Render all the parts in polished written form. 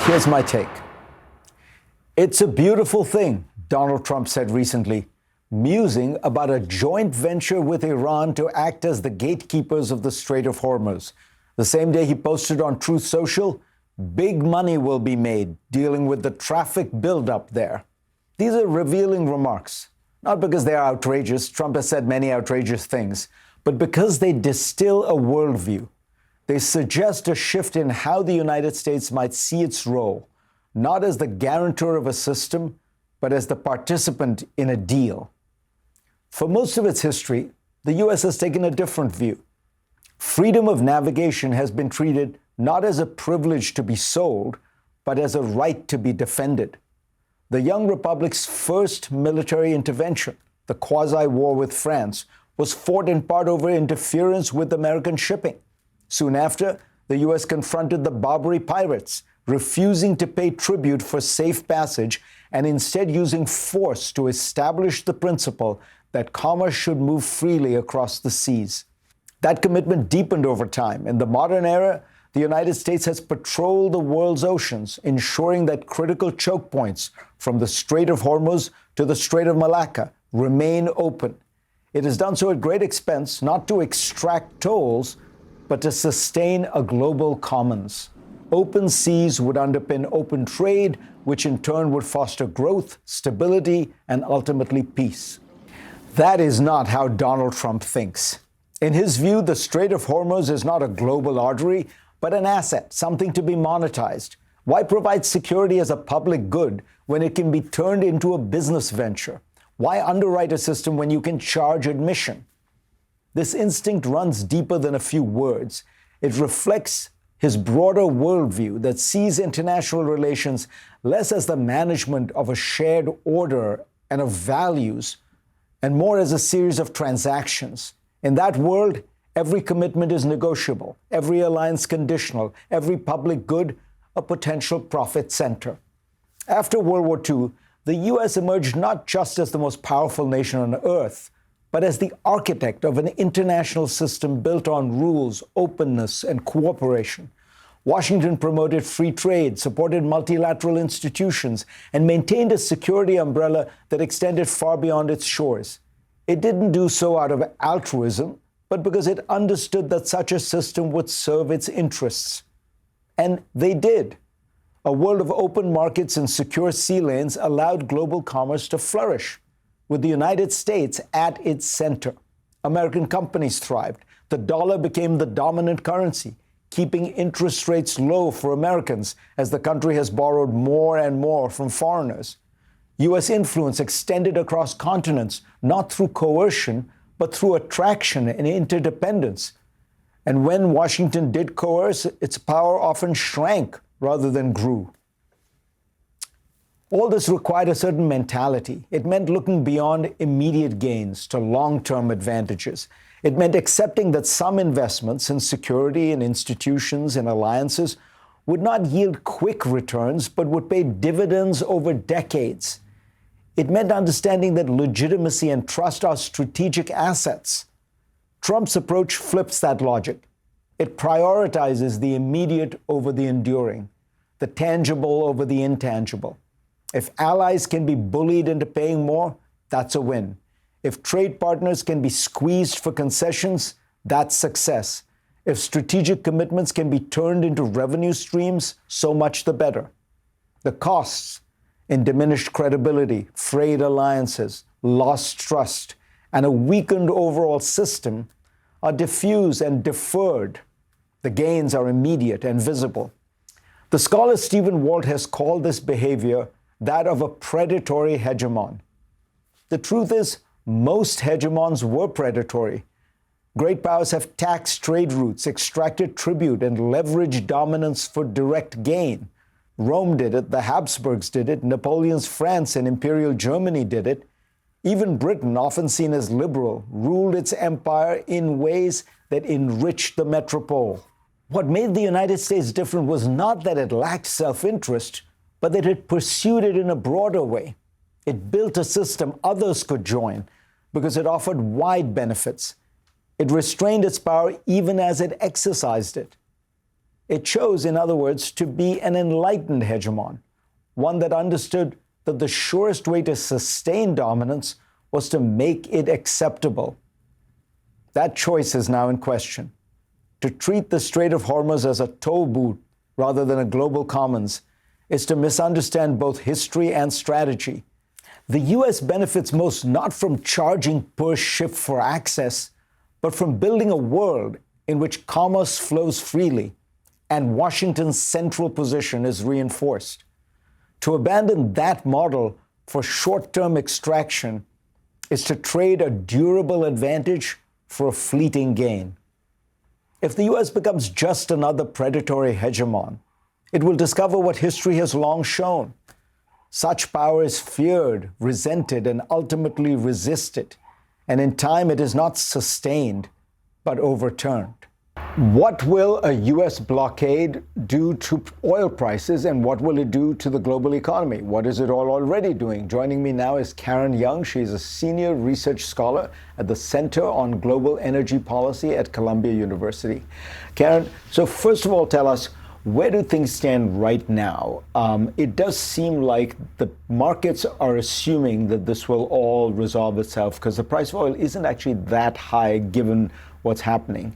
Here's my take. It's a beautiful thing, Donald Trump said recently, musing about a joint venture with Iran to act as the gatekeepers of the Strait of Hormuz. The same day he posted on Truth Social, big money will be made dealing with the traffic buildup there. These are revealing remarks, not because they are outrageous. Trump has said many outrageous things, but because they distill a worldview. They suggest a shift in how the United States might see its role, not as the guarantor of a system, but as the participant in a deal. For most of its history, the U.S. has taken a different view. Freedom of navigation has been treated not as a privilege to be sold, but as a right to be defended. The young republic's first military intervention, the quasi-war with France, was fought in part over interference with American shipping. Soon after, the U.S. confronted the Barbary pirates, refusing to pay tribute for safe passage and instead using force to establish the principle that commerce should move freely across the seas. That commitment deepened over time. In the modern era, the United States has patrolled the world's oceans, ensuring that critical choke points from the Strait of Hormuz to the Strait of Malacca remain open. It has done so at great expense, not to extract tolls, but to sustain a global commons. Open seas would underpin open trade, which in turn would foster growth, stability, and ultimately peace. That is not how Donald Trump thinks. In his view, the Strait of Hormuz is not a global artery, but an asset, something to be monetized. Why provide security as a public good when it can be turned into a business venture? Why underwrite a system when you can charge admission? This instinct runs deeper than a few words. It reflects his broader worldview that sees international relations less as the management of a shared order and of values, and more as a series of transactions. In that world, every commitment is negotiable, every alliance conditional, every public good a potential profit center. After World War II, the U.S. emerged not just as the most powerful nation on earth, but as the architect of an international system built on rules, openness, and cooperation. Washington promoted free trade, supported multilateral institutions, and maintained a security umbrella that extended far beyond its shores. It didn't do so out of altruism, but because it understood that such a system would serve its interests. And they did. A world of open markets and secure sea lanes allowed global commerce to flourish, with the United States at its center. American companies thrived. The dollar became the dominant currency, keeping interest rates low for Americans as the country has borrowed more and more from foreigners. U.S. influence extended across continents, not through coercion, but through attraction and interdependence. And when Washington did coerce, its power often shrank rather than grew. All this required a certain mentality. It meant looking beyond immediate gains to long-term advantages. It meant accepting that some investments in security, in institutions, in alliances would not yield quick returns, but would pay dividends over decades. It meant understanding that legitimacy and trust are strategic assets. Trump's approach flips that logic. It prioritizes the immediate over the enduring, the tangible over the intangible. If allies can be bullied into paying more, that's a win. If trade partners can be squeezed for concessions, that's success. If strategic commitments can be turned into revenue streams, so much the better. The costs in diminished credibility, frayed alliances, lost trust, and a weakened overall system are diffuse and deferred. The gains are immediate and visible. The scholar Stephen Walt has called this behavior that of a predatory hegemon. The truth is, most hegemons were predatory. Great powers have taxed trade routes, extracted tribute, and leveraged dominance for direct gain. Rome did it, the Habsburgs did it, Napoleon's France and Imperial Germany did it. Even Britain, often seen as liberal, ruled its empire in ways that enriched the metropole. What made the United States different was not that it lacked self-interest, but that it pursued it in a broader way. It built a system others could join because it offered wide benefits. It restrained its power even as it exercised it. It chose, in other words, to be an enlightened hegemon, one that understood that the surest way to sustain dominance was to make it acceptable. That choice is now in question. To treat the Strait of Hormuz as a toll booth rather than a global commons is to misunderstand both history and strategy. The U.S. benefits most not from charging per ship for access, but from building a world in which commerce flows freely and Washington's central position is reinforced. To abandon that model for short-term extraction is to trade a durable advantage for a fleeting gain. If the U.S. becomes just another predatory hegemon, it will discover what history has long shown. Such power is feared, resented, and ultimately resisted. And in time, it is not sustained, but overturned. What will a U.S. blockade do to oil prices, and what will it do to the global economy? What is it all already doing? Joining me now is Karen Young. She's a senior research scholar at the Center on Global Energy Policy at Columbia University. Karen, so first of all, tell us, where do things stand right now? It does seem like the markets are assuming that this will all resolve itself because the price of oil isn't actually that high given what's happening.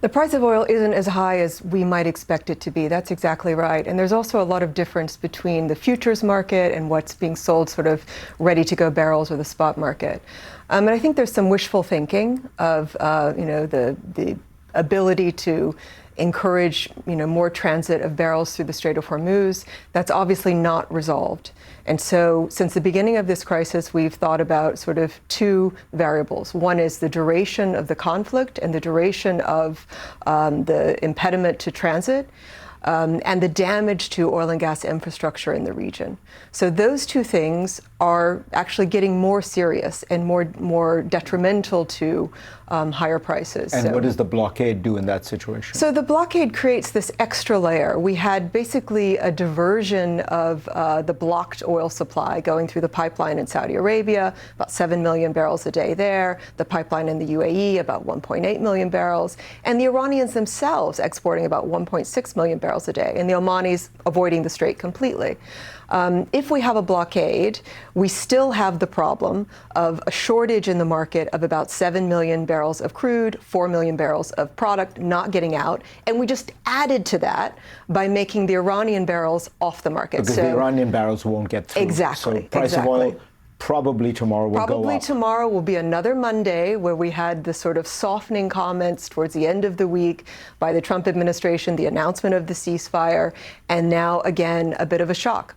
The price of oil isn't as high as we might expect it to be. That's exactly right. And there's also a lot of difference between the futures market and what's being sold sort of ready-to-go barrels or the spot market. And I think there's some wishful thinking of, the ability to encourage, more transit of barrels through the Strait of Hormuz. That's obviously not resolved. And so since the beginning of this crisis, we've thought about sort of two variables. One is the duration of the conflict and the duration of the impediment to transit. And the damage to oil and gas infrastructure in the region. So those two things are actually getting more serious and more detrimental to higher prices. And what does the blockade do in that situation? So the blockade creates this extra layer. We had basically a diversion of the blocked oil supply going through the pipeline in Saudi Arabia, about 7 million barrels a day there, the pipeline in the UAE, about 1.8 million barrels, and the Iranians themselves exporting about 1.6 million barrels a day, and the Omanis avoiding the strait completely. If we have a blockade, we still have the problem of a shortage in the market of about 7 million barrels of crude, 4 million barrels of product not getting out. And we just added to that by making the Iranian barrels off the market. Because the Iranian barrels won't get through. Exactly. So price of oil probably tomorrow will go up. Probably tomorrow will be another Monday where we had the sort of softening comments towards the end of the week by the Trump administration, the announcement of the ceasefire, and now again a bit of a shock.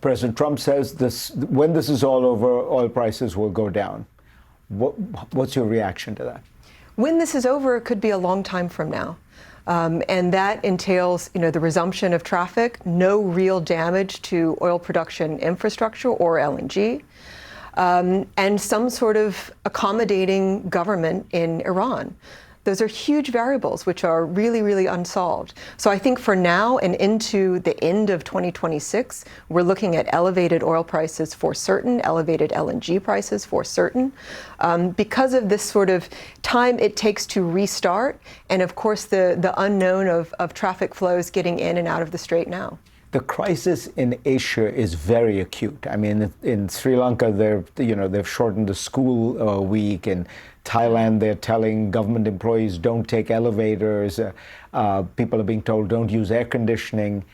President Trump says when this is all over, oil prices will go down. What's your reaction to that? When this is over, it could be a long time from now. And that entails, the resumption of traffic, no real damage to oil production infrastructure or LNG, and some sort of accommodating government in Iran. Those are huge variables which are really, really unsolved. So I think for now and into the end of 2026, we're looking at elevated oil prices for certain, elevated LNG prices for certain, because of this sort of time it takes to restart, and of course the unknown of traffic flows getting in and out of the strait now. The crisis in Asia is very acute. I mean, in Sri Lanka, they've shortened the school week. In Thailand, they're telling government employees don't take elevators. People are being told don't use air conditioning.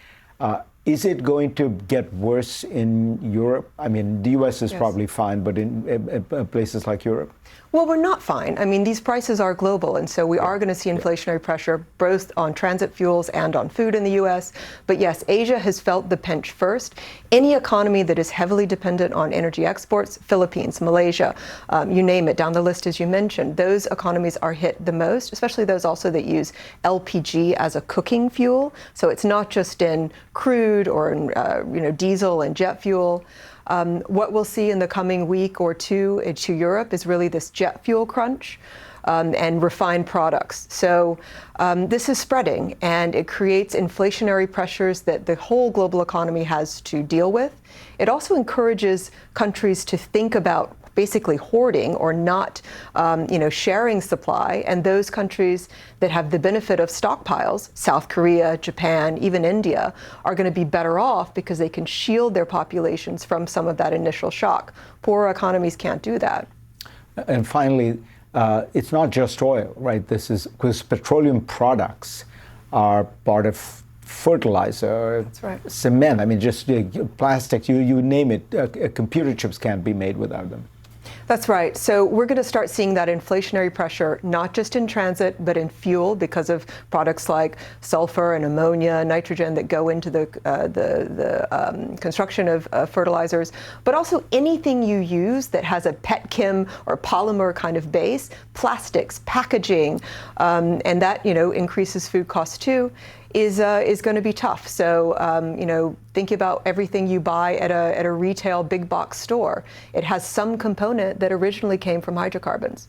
Is it going to get worse in Europe? I mean, the U.S. is probably fine, but in places like Europe? Well, we're not fine. I mean, these prices are global, and so we are going to see inflationary pressure both on transit fuels and on food in the U.S. But yes, Asia has felt the pinch first. Any economy that is heavily dependent on energy exports, Philippines, Malaysia, you name it, down the list as you mentioned, those economies are hit the most, especially those also that use LPG as a cooking fuel. So it's not just in crude or in diesel and jet fuel. What we'll see in the coming week or two to Europe is really this jet fuel crunch and refined products. So this is spreading, and it creates inflationary pressures that the whole global economy has to deal with. It also encourages countries to think about basically hoarding or not, sharing supply, and those countries that have the benefit of stockpiles, South Korea, Japan, even India, are going to be better off because they can shield their populations from some of that initial shock. Poorer economies can't do that. And finally, it's not just oil, right? This is because petroleum products are part of fertilizer, That's right. cement. I mean, just plastics, you name it. Computer chips can't be made without them. That's right. So we're going to start seeing that inflationary pressure, not just in transit, but in fuel because of products like sulfur and ammonia, nitrogen that go into the construction of fertilizers, but also anything you use that has a petchem or polymer kind of base, plastics, packaging, and that, increases food costs too. Is going to be tough. So, think about everything you buy at a retail big box store. It has some component that originally came from hydrocarbons.